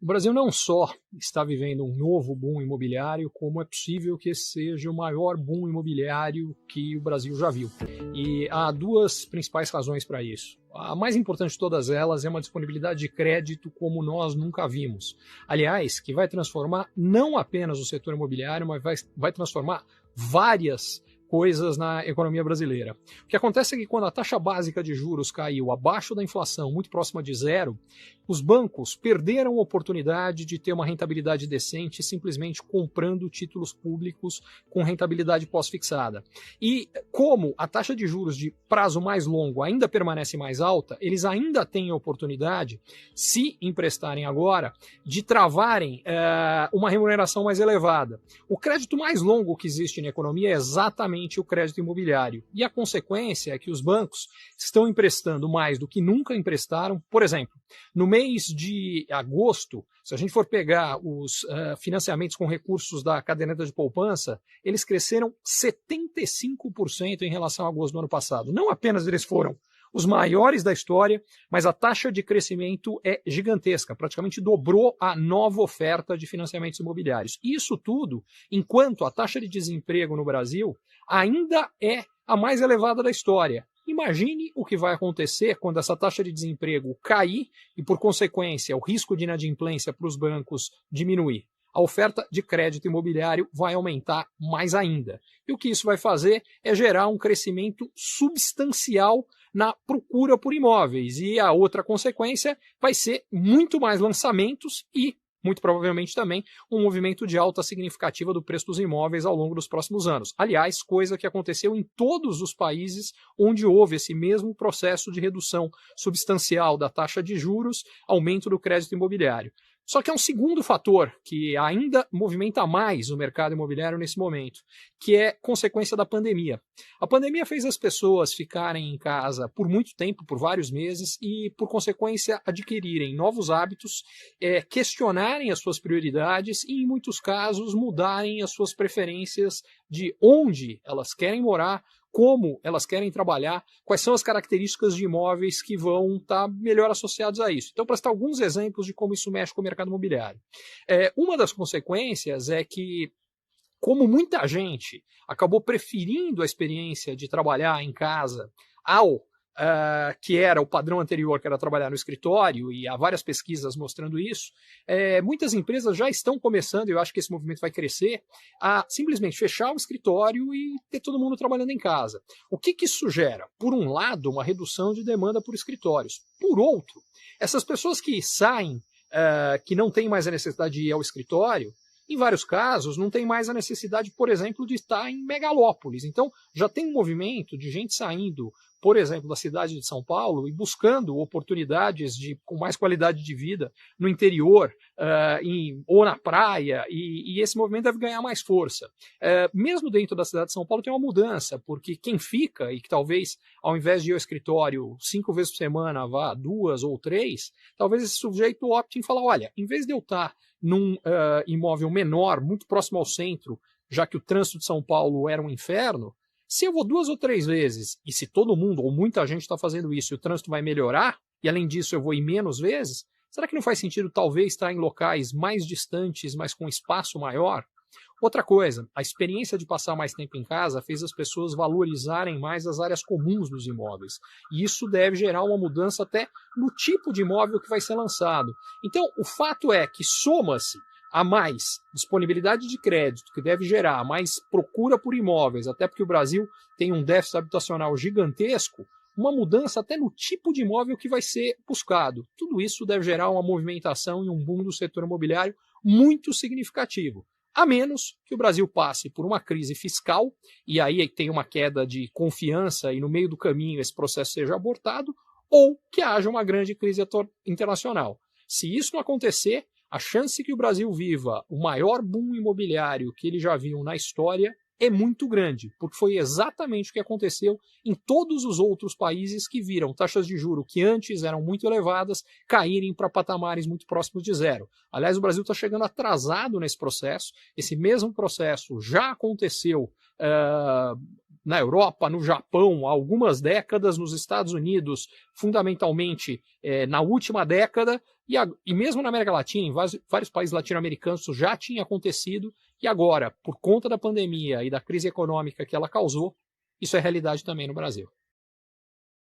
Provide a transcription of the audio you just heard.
O Brasil não só está vivendo um novo boom imobiliário, como é possível que esse seja o maior boom imobiliário que o Brasil já viu. E há duas principais razões para isso. A mais importante de todas elas é uma disponibilidade de crédito como nós nunca vimos. Aliás, que vai transformar não apenas o setor imobiliário, mas vai transformar várias coisas na economia brasileira. O que acontece é que quando a taxa básica de juros caiu abaixo da inflação, muito próxima de zero, os bancos perderam a oportunidade de ter uma rentabilidade decente simplesmente comprando títulos públicos com rentabilidade pós-fixada. E como a taxa de juros de prazo mais longo ainda permanece mais alta, eles ainda têm a oportunidade, se emprestarem agora, de travarem uma remuneração mais elevada. O crédito mais longo que existe na economia é exatamente o crédito imobiliário. E a consequência é que os bancos estão emprestando mais do que nunca emprestaram. Por exemplo, no mês de agosto, se a gente for pegar os financiamentos com recursos da caderneta de poupança, eles cresceram 75% em relação a agosto do ano passado. Não apenas eles foram os maiores da história, mas a taxa de crescimento é gigantesca, praticamente dobrou a nova oferta de financiamentos imobiliários. Isso tudo enquanto a taxa de desemprego no Brasil ainda é a mais elevada da história. Imagine o que vai acontecer quando essa taxa de desemprego cair e, por consequência, o risco de inadimplência para os bancos diminuir. A oferta de crédito imobiliário vai aumentar mais ainda. E o que isso vai fazer é gerar um crescimento substancial na procura por imóveis. E a outra consequência vai ser muito mais lançamentos e, muito provavelmente também, um movimento de alta significativa do preço dos imóveis ao longo dos próximos anos. Aliás, coisa que aconteceu em todos os países onde houve esse mesmo processo de redução substancial da taxa de juros, aumento do crédito imobiliário. Só que há um segundo fator que ainda movimenta mais o mercado imobiliário nesse momento, que é consequência da pandemia. A pandemia fez as pessoas ficarem em casa por muito tempo, por vários meses, e, por consequência, adquirirem novos hábitos, questionarem as suas prioridades e, em muitos casos, mudarem as suas preferências de onde elas querem morar, como elas querem trabalhar, quais são as características de imóveis que vão estar melhor associados a isso. Então, para citar alguns exemplos de como isso mexe com o mercado imobiliário. Uma das consequências é que, como muita gente acabou preferindo a experiência de trabalhar em casa ao que era o padrão anterior, que era trabalhar no escritório, e há várias pesquisas mostrando isso, muitas empresas já estão começando, e eu acho que esse movimento vai crescer, a simplesmente fechar o escritório e ter todo mundo trabalhando em casa. O que isso gera? Por um lado, uma redução de demanda por escritórios. Por outro, essas pessoas que saem, que não têm mais a necessidade de ir ao escritório, em vários casos, não tem mais a necessidade, por exemplo, de estar em megalópolis. Então, já tem um movimento de gente saindo, por exemplo, da cidade de São Paulo e buscando oportunidades com mais qualidade de vida no interior ou na praia, e esse movimento deve ganhar mais força. Mesmo dentro da cidade de São Paulo tem uma mudança, porque quem fica, e que talvez ao invés de ir ao escritório 5 vezes por semana vá 2 ou 3, talvez esse sujeito opte em falar, olha, em vez de eu estar num imóvel menor, muito próximo ao centro, já que o trânsito de São Paulo era um inferno, se eu vou 2 ou 3 vezes, e se todo mundo ou muita gente está fazendo isso e o trânsito vai melhorar, e além disso eu vou ir menos vezes, será que não faz sentido talvez estar em locais mais distantes, mas com espaço maior? Outra coisa, a experiência de passar mais tempo em casa fez as pessoas valorizarem mais as áreas comuns dos imóveis. E isso deve gerar uma mudança até no tipo de imóvel que vai ser lançado. Então, o fato é que soma-se a mais disponibilidade de crédito, que deve gerar mais procura por imóveis, até porque o Brasil tem um déficit habitacional gigantesco, uma mudança até no tipo de imóvel que vai ser buscado. Tudo isso deve gerar uma movimentação e um boom do setor imobiliário muito significativo. A menos que o Brasil passe por uma crise fiscal, e aí tem uma queda de confiança e no meio do caminho esse processo seja abortado, ou que haja uma grande crise internacional. Se isso não acontecer, a chance que o Brasil viva o maior boom imobiliário que ele já viu na história é muito grande, porque foi exatamente o que aconteceu em todos os outros países que viram taxas de juros que antes eram muito elevadas caírem para patamares muito próximos de zero. Aliás, o Brasil está chegando atrasado nesse processo. Esse mesmo processo já aconteceu na Europa, no Japão, há algumas décadas, nos Estados Unidos, fundamentalmente na última década, e mesmo na América Latina, em vários países latino-americanos, isso já tinha acontecido, e agora, por conta da pandemia e da crise econômica que ela causou, isso é realidade também no Brasil.